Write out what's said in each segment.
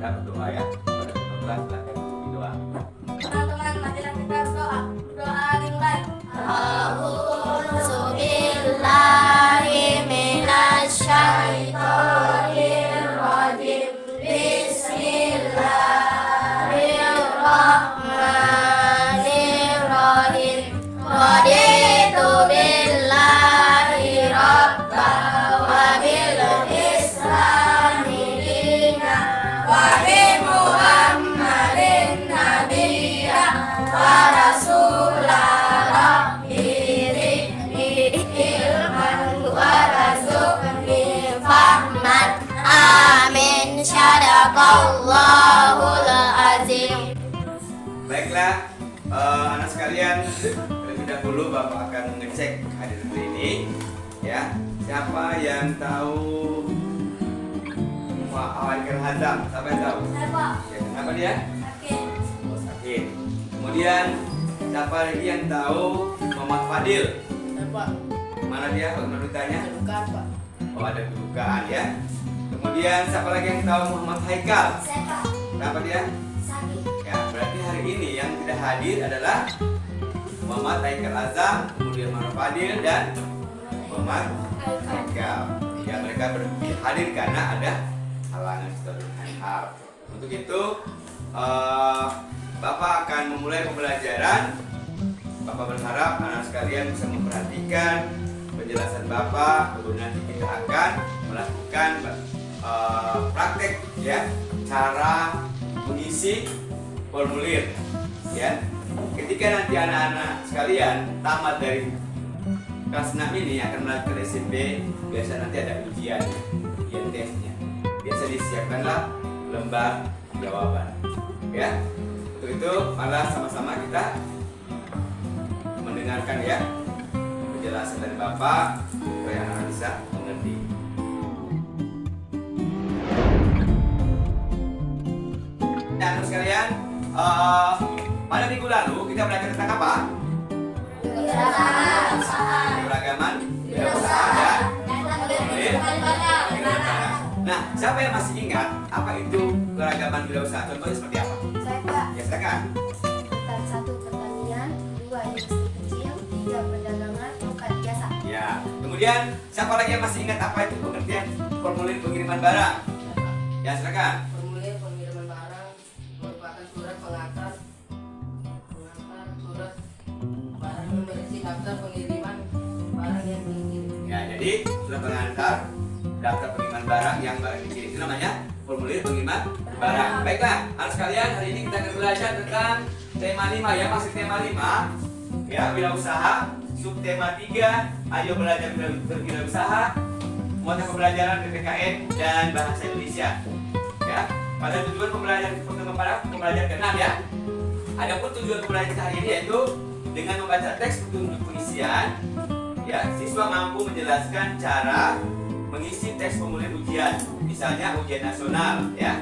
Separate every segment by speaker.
Speaker 1: kita berdoa ya. Pada kelas silakan berdoa.
Speaker 2: Teman-teman, marilah kita berdoa. Doa dimulai.
Speaker 3: A'udzu billahi minasyaitonir rajim. Bismillahirrahmanirrahim. Raditu billahi rabba wa bil islami dina wa bi Muhammadin nabiyya wa rasulallah ilman wa razuqni fahman. Amin. Syadaqallahul azim.
Speaker 1: Baiklah, anak sekalian, terlebih dahulu Bapak akan mengecek hadirin ini, ya. Siapa yang tahu Muhammad Hazam? Siapa yang tahu?
Speaker 2: Saya, Pak.
Speaker 1: Ya, kenapa dia?
Speaker 2: Sakit.
Speaker 1: Oh, sakit. Kemudian siapa lagi yang tahu Muhammad Fadil?
Speaker 4: Pak,
Speaker 1: Mana dia? Bagaimana ditanya?
Speaker 4: bukan Pak.
Speaker 1: Oh, ada kedukaan ya. Kemudian siapa lagi yang tahu Muhammad Haikal?
Speaker 2: Saya, Pak.
Speaker 1: Kenapa dia?
Speaker 2: Sakit.
Speaker 1: Ya, berarti hari ini yang tidak hadir adalah Muhammad Haikal Azam, kemudian Muhammad Fadil dan Muhammad Haikal. Ya, mereka hadir karena ada halangan seterusnya hal. Untuk itu, Bapak akan memulai pembelajaran. Bapak berharap anak sekalian bisa memperhatikan penjelasan Bapak. Kemudian nanti kita akan melakukan praktek, ya, cara mengisi formulir, ya. Ketika nanti anak-anak sekalian tamat dari kelas 6 ini akan melakukan SMP, biasa nanti ada ujian tesnya. Biasa disiapkanlah lembar jawaban, ya. Untuk itu malah sama-sama kita mendengarkan, ya, penjelasan dari Bapak supaya anak bisa mengerti. Dan sekalian, pada minggu lalu kita belajar tentang apa? Keberagaman, wirausaha, dan formulir. Nah, siapa yang masih ingat apa itu keragaman wirausaha? Contohnya seperti apa?
Speaker 3: Saya, Pak.
Speaker 1: Ya, silakan.
Speaker 3: Tingkat 1 pertanian, 2 industri kecil, 3 perdagangan, 4 jasa.
Speaker 1: Ya. Kemudian siapa lagi yang masih ingat apa itu pengertian formulir pengiriman barang? Ya, silakan.
Speaker 4: Formulir pengiriman barang merupakan surat pengantar surat barang yang berisi daftar pengiriman barang yang dikirim.
Speaker 1: Ya, jadi surat pengantar daftar pengiriman barang yang barang dikirim itu namanya formulir pengiriman barang. Baiklah, anak sekalian, hari ini kita akan belajar tentang tema 5, ya, masih tema 5, ya, wirausaha. Subtema 3, ayo belajar berwirausaha. Muatan pembelajaran PPKN dan bahasa Indonesia. Ya, pada tujuan pembelajaran ke-6, ya. Adapun tujuan pembelajaran kita hari ini yaitu dengan membaca teks petunjuk pengisian, ya, siswa mampu menjelaskan cara mengisi teks formulir ujian, misalnya ujian nasional, ya.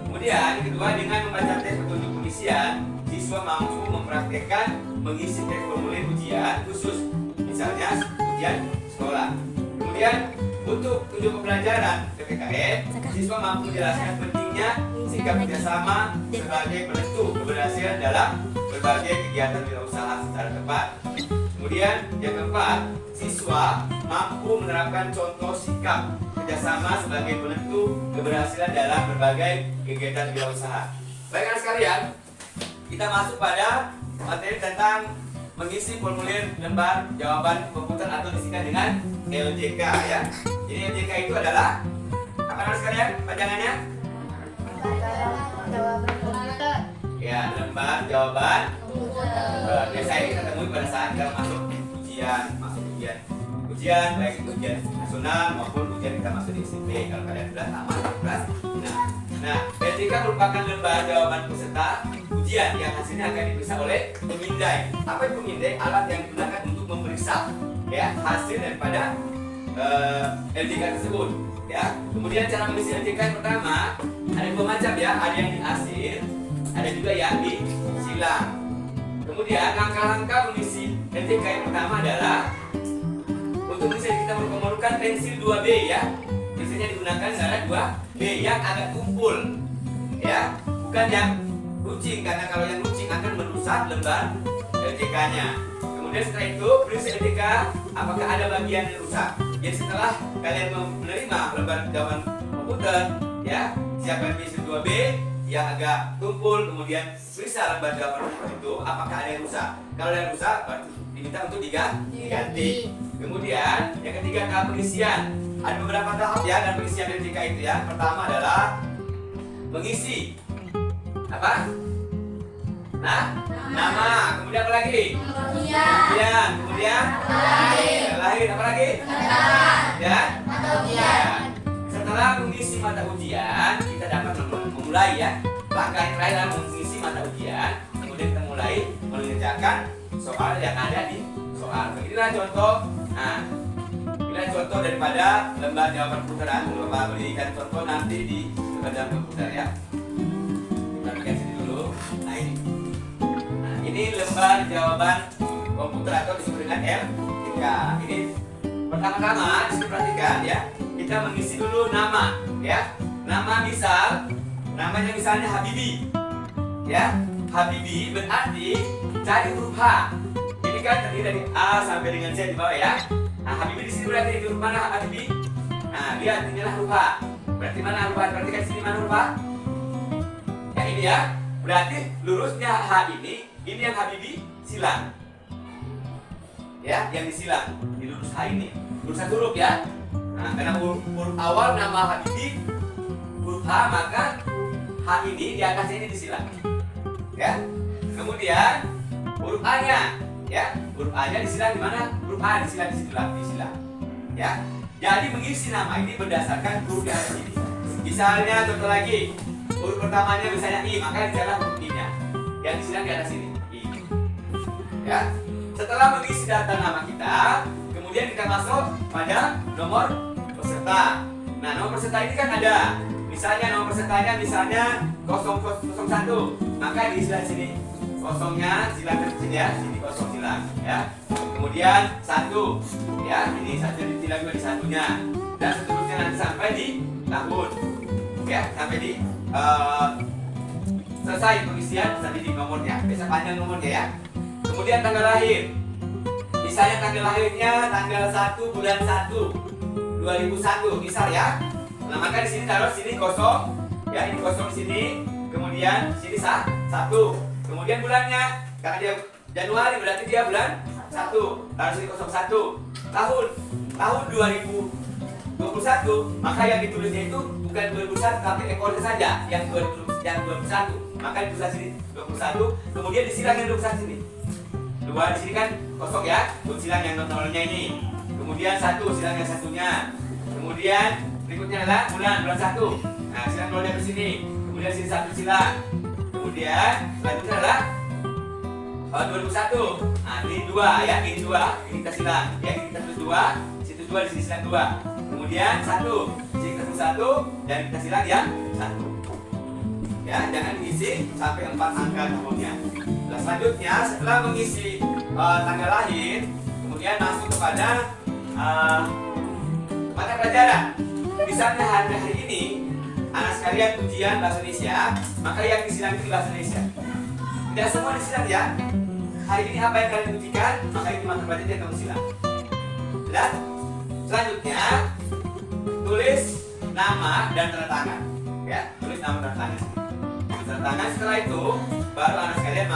Speaker 1: Kemudian kedua, dengan membaca teks petunjuk pengisian, siswa mampu mempraktekkan mengisi teks formulir ujian khusus, misalnya ujian sekolah. Kemudian untuk tujuan pembelajaran PPKN, siswa mampu menjelaskan pentingnya sikap kerjasama sebagai penentu keberhasilan dalam berbagai kegiatan wirausaha secara tepat. Kemudian yang keempat, siswa mampu menerapkan contoh sikap kerjasama sebagai penentu keberhasilan dalam berbagai kegiatan wirausaha. Baik anak sekalian, kita masuk pada materi tentang mengisi formulir lembar jawaban komputer atau disingkat dengan LJK, ya. Jadi LJK itu adalah apa anak sekalian panjangannya?
Speaker 3: Jawaban komputer.
Speaker 1: Ya, lembar jawaban biasanya kita temui pada saat kita masuk ujian baik itu ujian nasional maupun ujian kita masuk di SMP kalau kalian sudah tamat kelas. Nah, LJK merupakan lembar jawaban peserta ujian yang hasilnya akan diperiksa oleh pemindai. Apa itu pemindai? Alat yang digunakan untuk memeriksa, ya, hasil daripada LJK tersebut, ya. Kemudian cara mengisi LJK yang pertama ada dua macam, ya, ada yang diarsir, ada juga yang disilang. Kemudian langkah-langkah mengisi LJK yang pertama adalah untuk bisa kita memerlukan pensil 2B, ya. Pensilnya digunakan adalah 2B yang agak tumpul. bukan yang runcing, karena kalau yang runcing akan merusak lembar LJK-nya. Kemudian setelah itu periksa LJK apakah ada bagian yang rusak. Jadi setelah kalian menerima lembar jawaban komputer, ya, siapkan B2B yang agak tumpul, kemudian periksa lembar jawaban itu apakah ada yang rusak. Kalau ada yang rusak, berarti diminta untuk diganti. Kemudian yang ketiga, tahap pengisian. Ada beberapa tahap ya dalam pengisian LJK itu ya. Pertama adalah mengisi apa? Nah, nama. Kemudian apa lagi? Kemudian lahir. Apa lagi? Dan setelah mengisi mata ujian, kita dapat memulai ya. Langkah yang terakhir adalah mengisi mata ujian. Kemudian kita mulai mengerjakan soal yang ada di soal. Beginilah contoh. Nah, inilah contoh daripada lembar jawaban komputeran. Bapak berikan contoh nanti di lembar komputer ya. Kita bikin sini dulu. Nah ini. Nah ini lembar jawaban komputer atau disebut dengan LJK. Ini pertama-tama disini perhatikan ya. Kita mengisi dulu nama ya. Nama misal, namanya misalnya Habibi. Ya, Habibi berarti cari huruf H. Ini kan terdiri dari A sampai dengan Z di bawah ya. Nah, Habibi di sini berarti huruf mana Habibi? Nah, lihat inilah huruf H. Berarti mana huruf H? Perhatikan sini mana huruf H? Ya ini ya. Berarti lurusnya H ini yang Habibi silang. Ya, yang disilang di lurus H ini. Lurus huruf ya. Nah, karena huruf awal nama Habibi huruf H, maka H ini di atasnya ini disilang. Ya. Kemudian huruf A-nya, ya. Huruf A-nya disilang di mana? Huruf A disilang di situ lah, disilang. Ya. Jadi mengisi nama ini berdasarkan huruf yang ada di sini. Misalnya contoh lagi, huruf pertamanya misalnya I, maka disilang huruf I-nya. Yang disilang di atas ini, I. Ya. Setelah mengisi data nama kita, kemudian kita masuk pada nomor peserta. Nah, nomor peserta ini kan ada. Misalnya nomor pesertanya misalnya 001, maka diisi di sini. Kosongnya silang ke sini ya, sini kosong silang ya. Kemudian 1 ya, ini 1 disilang juga di satunya. Dan seterusnya nanti sampai di tahun. Ya, sampai di selesai pengisian sampai di nomornya. Biasa panjang nomornya ya. Kemudian tanggal lahir. Misalnya tanggal lahirnya tanggal 1 bulan 1 2001 misal ya. Nah, maka di sini taruh sini kosong, ya ini kosong sini, kemudian sini 1. Kemudian bulannya, karena dia Januari berarti dia bulan 1. Taruh sini 01. Tahun 2021, maka yang ditulisnya itu bukan 2001 tapi ekornya saja yang 2021. Maka ditulis sini 21, kemudian disilang yang 21 sini. 2 di sini kan kosong ya, silang yang nolnya ini. Kemudian 1 silang yang satunya. Kemudian berikutnya adalah bulan 1. Nah, silang nolnya ke sini. Kemudian sini 1 silang. Kemudian selanjutnya adalah 2001. Nah, ini 2 ya, ini 2. Ini kita silang. Ya, ini kita tulis 2. Situ 2 di sini silang 2. Kemudian 1. Sini kita tulis 1 dan kita silang yang 1. Ya, jangan diisi sampai 4 angka tahunnya. Nah, selanjutnya setelah mengisi tanggal lahir, kemudian masuk kepada mata pelajaran. Misalnya hari ini anak sekalian ujian bahasa Indonesia, maka yang disilang itu bahasa Indonesia. Tidak semua disilang ya. Hari ini apa yang kalian ujikan, maka itu mata pelajaran yang kamu silang. Dan selanjutnya tulis nama dan tanda tangan. Ya, tulis nama dan tanda tangan. Tanda tangan setelah itu baru anak sekalian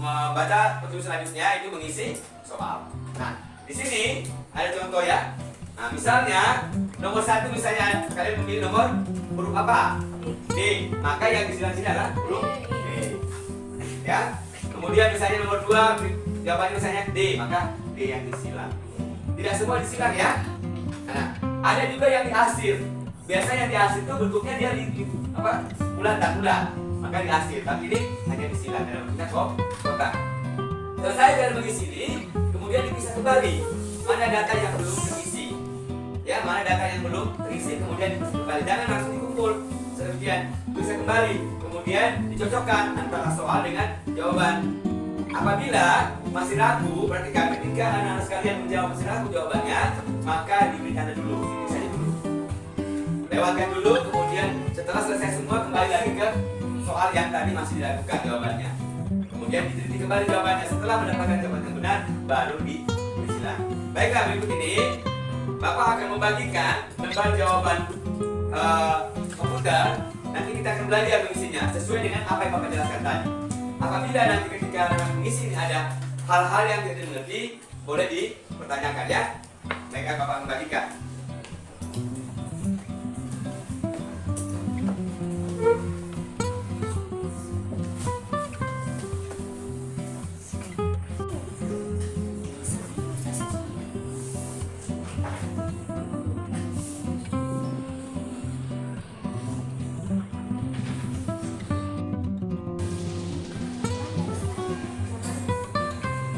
Speaker 1: membaca petunjuk selanjutnya itu mengisi soal. Nah, di sini ada contoh ya. Nah, misalnya nomor 1 misalnya kalian memilih nomor huruf apa? D. Maka yang disilang sini adalah huruf D. Ya. Kemudian misalnya nomor 2 jawabannya misalnya D, maka D yang disilang. Tidak semua disilang ya. Nah, ada juga yang diarsir. Biasanya yang diarsir itu bentuknya dia di bulan dan bulan. Maka diarsir, tapi ini hanya disilang dalam bentuk kotak. Selesai dari mengisi ini, kemudian dipisah kembali. Mana data yang belum terisi? Ya, mana data yang belum terisi, kemudian dipisah kembali. Jangan langsung dikumpul. Kemudian bisa kembali, kemudian dicocokkan antara soal dengan jawaban. Apabila masih ragu, perhatikan ketika anak-anak sekalian menjawab masih ragu jawabannya, maka diberi tanda dulu, ini saja dulu. Lewatkan dulu, kemudian setelah selesai semua kembali lagi ke soal yang tadi masih dilakukan jawabannya. Kemudian diteliti kembali jawabannya. Setelah mendapatkan jawaban yang benar, baru disilang. Baiklah, berikut ini Bapak akan membagikan lembar jawaban komputer. Nanti kita akan belajar mengisinya sesuai dengan apa yang Bapak jelaskan tadi. Apabila nanti ketika mengisi ini ada hal-hal yang tidak dimengerti, boleh dipertanyakan ya. Baiklah, Bapak membagikan.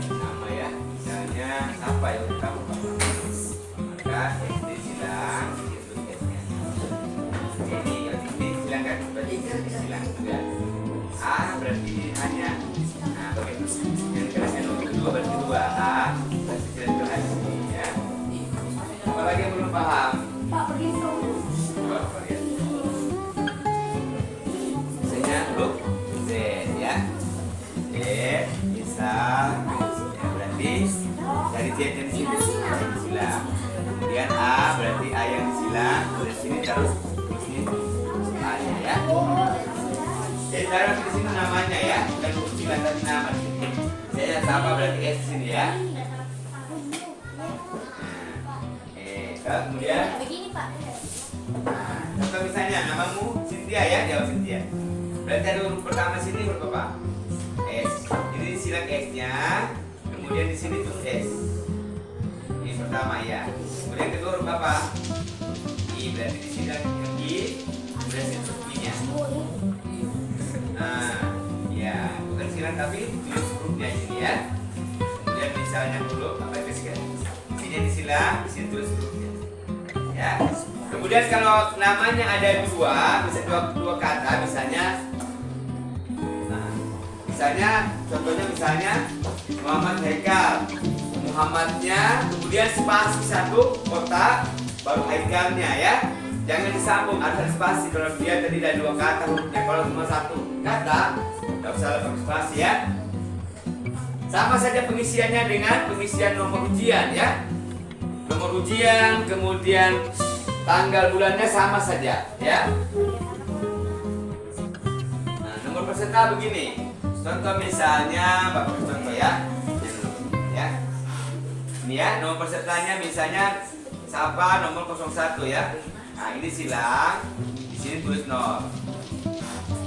Speaker 1: Nama ya, misalnya apa ya kamu maka SD silang itu S-nya. Ini silang kan berarti silang juga. A berarti hanya. Nah, begitu. Yang kelasnya nomor kedua berarti 2A berarti silang kelas ini ya. Apalagi yang belum paham?
Speaker 2: Pak begitu.
Speaker 1: Coba Bapak lihat. Misalnya huruf Z ya. Z misal ya, berarti dari Z yang di sini disilang. Kemudian A berarti A yang disilang. Dari sini terus ini A nya ya. Jadi taruh di sini namanya ya, bukan huruf silang tadi nama. Saya sama berarti S di sini ya. Kemudian
Speaker 3: Begini Pak.
Speaker 1: contoh misalnya namamu Cynthia ya, jawab Cynthia. Berarti ada huruf pertama sini huruf apa? S. Ini disilang S-nya, kemudian di sini tulis S. Ini pertama ya. Kemudian kedua huruf apa? I. Berarti disilang I, kemudian di sini I-nya. Nah, ya, bukan silang tapi tulis hurufnya ini ya. Kemudian misalnya huruf apa itu sih? Ini disilang, di sini tulis hurufnya. Ya. Kemudian kalau namanya ada dua, bisa dua kata, misalnya, contohnya misalnya Muhammad Haikal, Muhammadnya, kemudian spasi satu kotak, baru Haikalnya ya. Jangan disambung, ada spasi kalau dia tadi ada dua kata hurufnya. Kalau cuma satu kata, tidak usah pakai spasi ya. Sama saja pengisiannya dengan pengisian nomor ujian ya. Nomor ujian, kemudian tanggal bulannya sama saja ya. Nah, nomor peserta begini. Contoh misalnya, Bapak contoh ya. Ya. Ini ya, nomor pesertanya misalnya siapa nomor 01 ya. Nah, ini silang, di sini tulis 0.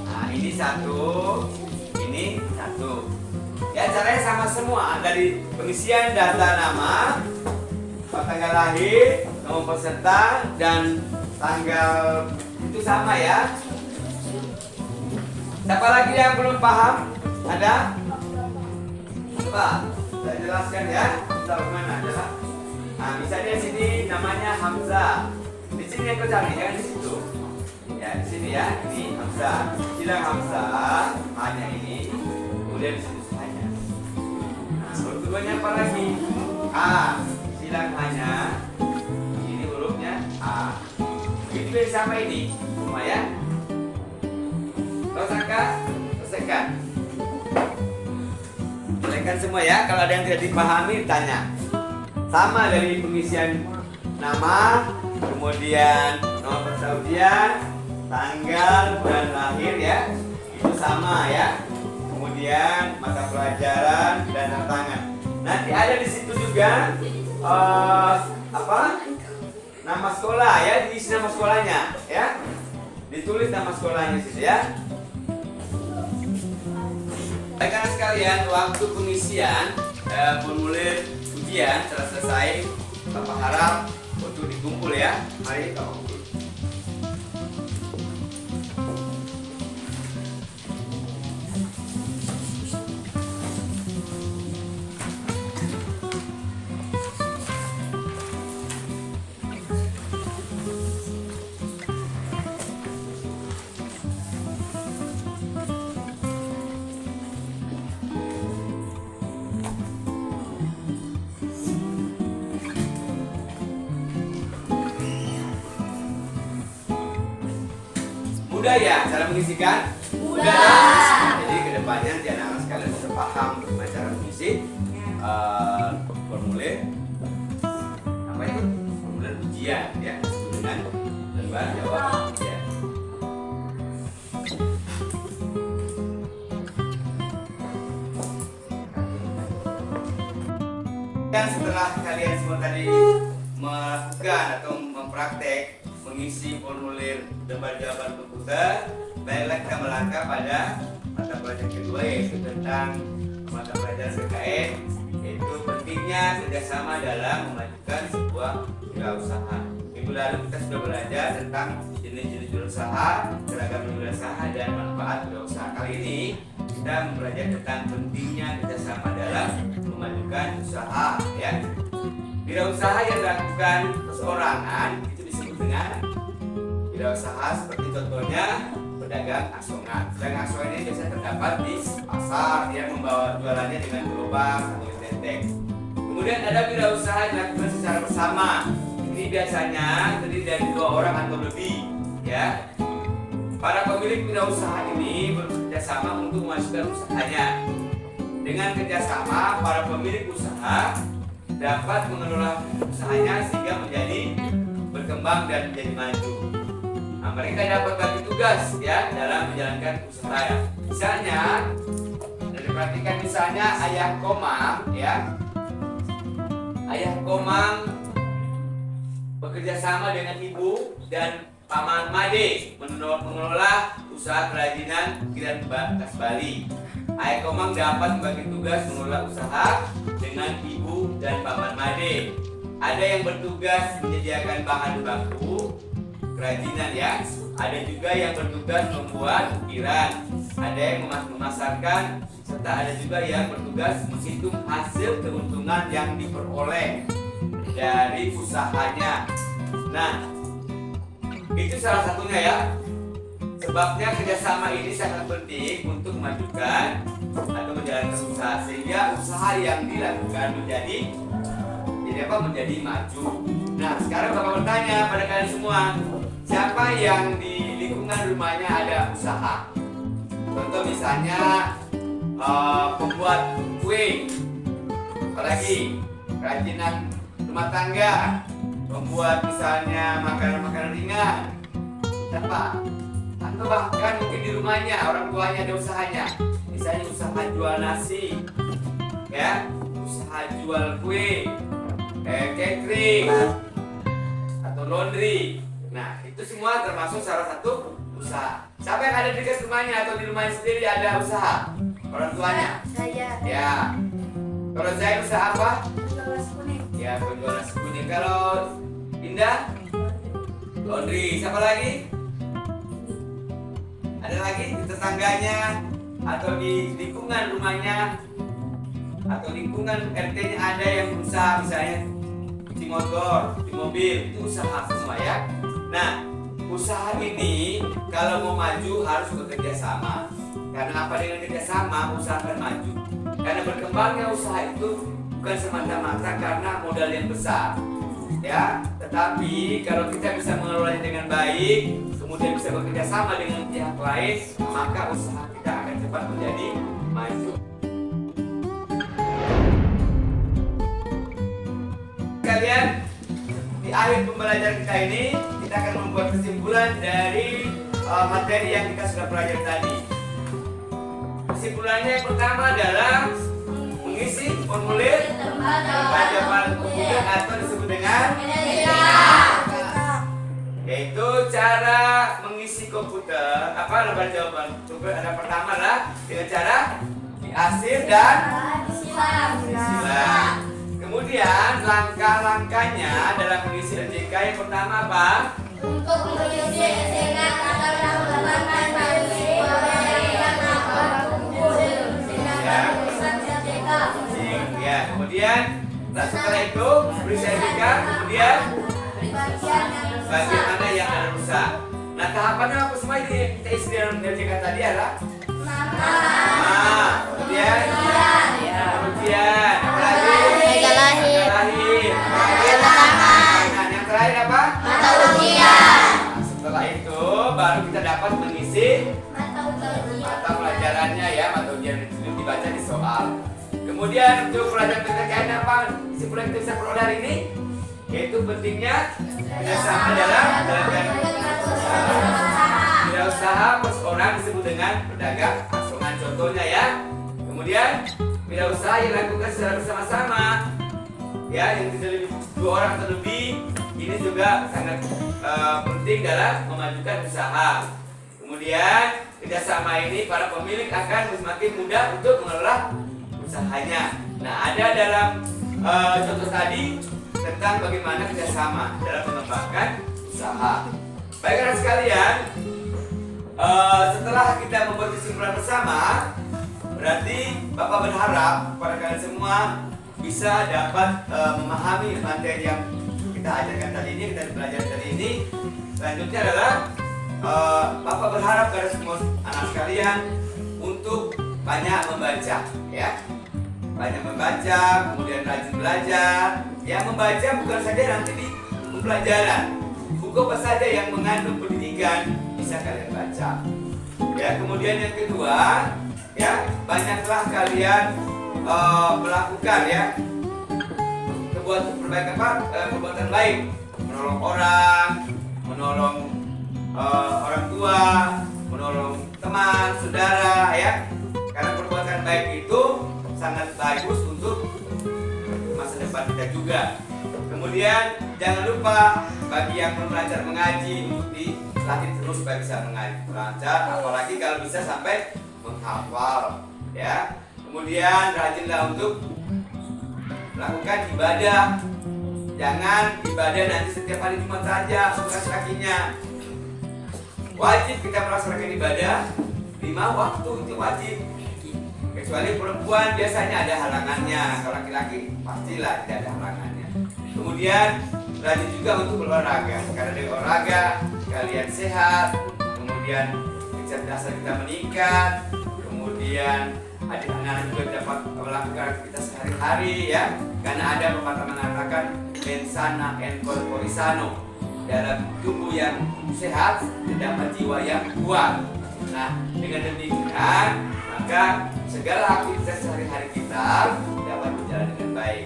Speaker 1: Nah, ini 1, ini 1. Ya, caranya sama semua, dari pengisian data nama, tanggal lahir, nomor peserta, dan tanggal itu sama ya. Siapa lagi yang belum paham? Ada? Coba saya jelaskan ya. Hamzah mana? Adalah. Nah, misalnya di sini namanya Hamzah. Di sini yang kau cari, jangan di situ. Ya, di sini ya. Ini Hamzah. Silang Hamzah, hanya ini. Kemudian di sini hanya. Nah, huruf keduanya apa lagi? A. Silang hanya. Ini hurufnya A. Begitu juga sama ini. Semua ya. Kosaka, selesaikan. Selesaikan semua ya. Kalau ada yang tidak dipahami, tanya. Sama dari pengisian nama, kemudian nomor persaudian, tanggal, bulan lahir ya. Itu sama ya. Kemudian mata pelajaran dan tangan. Nanti ada di situ juga nama sekolah ya, diisi nama sekolahnya ya. Ditulis nama sekolahnya situ ya. Rekan sekalian, waktu pengisian formulir ujian telah selesai. Bapak harap untuk dikumpul ya. Mari kita kumpul. budaya. Cara mengisikan budaya. Jadi kedepannya nanti anak-anak sekalian bisa paham bagaimana cara mengisi formulir apa itu? Formulir ujian ya, disebut dengan lembar jawab ujian. Dan setelah kalian semua tadi melakukan atau mempraktek mengisi formulir lembar jawaban komputer, baiklah kita melangkah pada mata pelajaran kedua, yaitu tentang mata pelajaran PKN, yaitu pentingnya kerjasama dalam memajukan sebuah wirausaha. Minggu lalu kita sudah belajar tentang jenis-jenis wirausaha, keragaman wirausaha, dan manfaat wirausaha. Kali ini kita mempelajari tentang pentingnya kerjasama dalam memajukan usaha. Ya, wirausaha yang dilakukan perseorangan itu disebut dengan wirausaha, seperti contohnya pedagang asongan. Pedagang asongan ini biasanya terdapat di pasar, dia membawa jualannya dengan gerobak atau tenteng. Kemudian ada wirausaha yang dilakukan secara bersama. Ini biasanya terdiri dari 2 orang atau lebih. Ya, para pemilik wirausaha ini bekerja sama untuk memajukan usahanya. Dengan kerjasama, para pemilik usaha dapat mengelola usahanya sehingga menjadi berkembang dan menjadi maju. Nah, mereka dapat bagi tugas ya dalam menjalankan usaha. Misalnya, perhatikan misalnya Ayah Komang ya. Ayah Komang bekerja sama dengan ibu dan Paman Made mengelola usaha kerajinan ukiran khas Bali. Ayah Komang dapat membagi tugas mengelola usaha dengan ibu dan Paman Made. Ada yang bertugas menyediakan bahan baku kerajinan ya. Ada juga yang bertugas membuat ukiran. Ada yang memasarkan, serta ada juga yang bertugas menghitung hasil keuntungan yang diperoleh dari usahanya. Nah, itu salah satunya ya. Sebabnya kerjasama ini sangat penting untuk memajukan atau menjalankan usaha, sehingga usaha yang dilakukan menjadi maju. Nah, sekarang Bapak bertanya pada kalian semua, siapa yang di lingkungan rumahnya ada usaha? Contoh misalnya pembuat kue, apalagi kerajinan rumah tangga, membuat misalnya makanan-makanan ringan, apa? Atau bahkan mungkin di rumahnya orang tuanya ada usahanya, misalnya usaha jual nasi, ya, usaha jual kue, catering, atau laundry. Nah, itu semua termasuk salah satu usaha. Siapa yang ada di dekat rumahnya atau di rumahnya sendiri ada usaha? Orang tuanya?
Speaker 3: Saya.
Speaker 1: Ya. Kalau saya usaha apa?
Speaker 3: Penjual nasi kuning.
Speaker 1: Ya, penjual nasi kuning. Kalau Indah? Laundry. Siapa lagi? Ada lagi di tetangganya atau di lingkungan rumahnya atau lingkungan RT-nya ada yang berusaha, misalnya cuci motor, cuci mobil, itu usaha semua ya. Nah, usaha ini kalau mau maju harus bekerja sama. Karena apa? Dengan kerjasama usaha akan maju. Karena berkembangnya usaha itu bukan semata-mata karena modal yang besar, ya. Tetapi kalau kita bisa mengelolanya dengan baik, kemudian bisa bekerja sama dengan pihak lain, maka usaha kita akan cepat menjadi maju. Kalian di akhir pembelajaran kita ini, kita akan membuat kesimpulan dari materi yang kita sudah pelajari tadi. Kesimpulannya yang pertama adalah mengisi formulir lembar jawaban komputer atau disebut dengan yaitu cara mengisi komputer lembar jawaban komputer. Ada pertama adalah dengan cara diarsir dan disilang. Kemudian langkah-langkahnya dalam mengisi RJK yang pertama apa?
Speaker 2: Untuk mengisi SK atau melakukan
Speaker 1: ya, kemudian setelah itu berisi RJK, kemudian bagian mana yang ada rusak. Nah, tahapannya apa semua ini kita isi dalam RJK tadi adalah kemudian
Speaker 3: Tanggal lahir.
Speaker 1: Nah, yang terakhir apa?
Speaker 3: Mata ujian.
Speaker 1: Nah, setelah itu baru kita dapat mengisi
Speaker 3: Mata ujian.
Speaker 1: mata pelajarannya ya, mata ujian itu dibaca di soal. Kemudian untuk pelajaran PPKN apa kesimpulan kita bisa peroleh hari ini? Yaitu pentingnya kerjasama dalam wirausaha perseorangan disebut dengan pedagang asongan contohnya ya. Kemudian wirausaha yang dilakukan secara bersama-sama ya, yang tidak lebih 2 orang atau lebih, ini juga sangat penting dalam memajukan usaha. Kemudian kerjasama ini para pemilik akan semakin mudah untuk mengelola usahanya. Nah, ada dalam contoh tadi tentang bagaimana kerjasama dalam mengembangkan usaha. Baik anak sekalian, setelah kita membuat kesimpulan bersama, berarti Bapak berharap pada kalian semua bisa dapat memahami materi yang kita ajarkan tadi ini, kita belajar tadi ini. Selanjutnya adalah Bapak berharap pada semua anak sekalian untuk banyak membaca, ya, banyak membaca, kemudian rajin belajar. Yang membaca bukan saja nanti di buku pelajaran, buku apa saja yang mengandung pendidikan bisa kalian baca. Ya, kemudian yang kedua, ya, banyaklah kalian melakukan ya perbuatan baik, menolong orang, menolong orang tua, menolong teman, saudara ya. Karena perbuatan baik itu sangat bagus untuk masa depan kita juga. Kemudian jangan lupa bagi yang belum belajar mengaji untuk dilatih terus supaya bisa belajar, apalagi kalau bisa sampai menghafal ya. Kemudian rajinlah untuk melakukan ibadah. Jangan ibadah nanti setiap hari Jumat saja, bukan kakinya. Wajib kita melaksanakan ibadah 5 waktu, itu wajib. Kecuali perempuan biasanya ada halangannya, kalau laki-laki pastilah tidak ada halangannya. Kemudian rajin juga untuk berolahraga, karena dengan olahraga kalian sehat, kemudian kecerdasan kita meningkat, kemudian anak-anak juga dapat melakukan aktivitas sehari-hari ya, karena ada pepatah mengatakan mensana en corpore sano, dalam tubuh yang sehat terdapat jiwa yang kuat. Nah, dengan demikian maka segala aktivitas sehari-hari kita dapat berjalan dengan baik.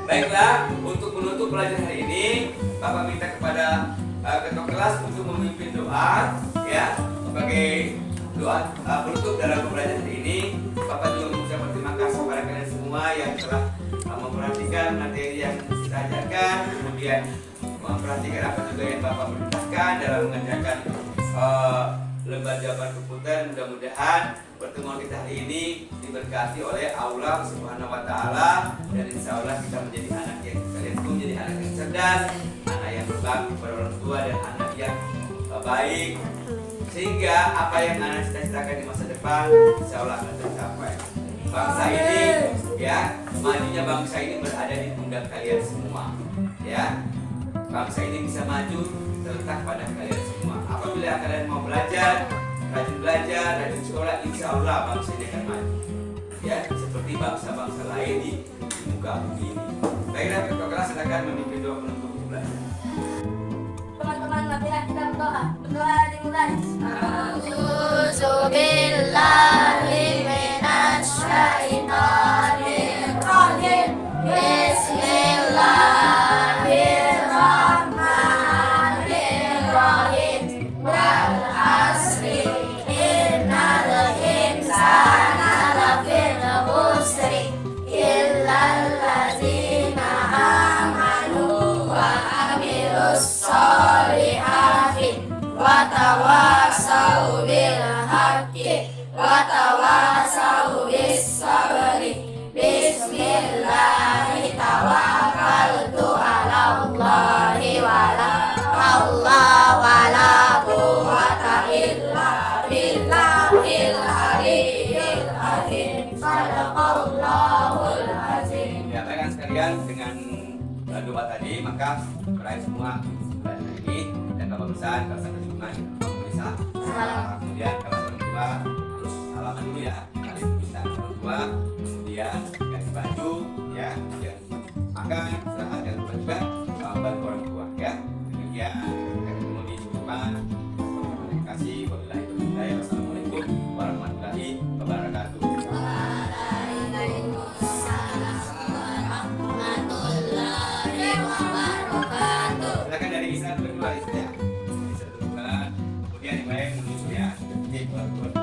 Speaker 1: Baiklah, untuk menutup pelajaran hari ini, Bapak minta kepada ketua kelas untuk memimpin doa ya, sebagai doa penutup dalam pembelajaran hari ini. Bapak juga mengucapkan terima kasih kepada kalian semua yang telah memperhatikan materi yang kita ajarkan, kemudian memperhatikan apa juga yang Bapak perintahkan dalam mengajarkan lembar jawaban komputer. Mudah-mudahan pertemuan kita hari ini diberkati oleh Allah Subhanahu wa taala, dan insya Allah kita menjadi anak yang kalian semua menjadi anak yang cerdas, anak yang berbakti kepada orang tua, dan anak yang baik, sehingga apa yang anak cita-citakan di masa depan insya Allah akan tercapai. Bangsa ini ya, majunya bangsa ini berada di pundak kalian semua ya. Bangsa ini bisa maju terletak pada kalian semua. Apabila kalian mau belajar, rajin sekolah, insya Allah bangsa ini akan maju ya, seperti bangsa-bangsa lain di muka bumi ini. Baiklah, ketua kelas silakan memimpin doa penutup pembelajaran.
Speaker 2: Teman-teman, marilah kita berdoa. Berdoa dimulai.
Speaker 3: A'udzubillahi minasyaitonirrajim. Bismillahirrahmanirrahim. Wal asri innal insana lafii khusr illal ladzina amanu wa amilus solihati wa tawasau bil haqqi wa tawasau bis sabri. Bismillahi tawakkaltu ala Allahi wala haula wala quwwata illa billahil aliyyil azim. Shadaqallahul azim.
Speaker 1: Ya, baikkan sekalian, dengan doa tadi maka meraih semua pelajaran ini, dan Bapak pesan kalau sampai Jumat bisa. Kemudian kalau orang tua terus salaman dulu ya, kalian bisa orang tua, kemudian ganti baju ya, kemudian makan, istirahat, jangan lupa juga bantu orang tua ya. Demikian kita ketemu di Jumat. Terima kasih. Wabillahi bagus.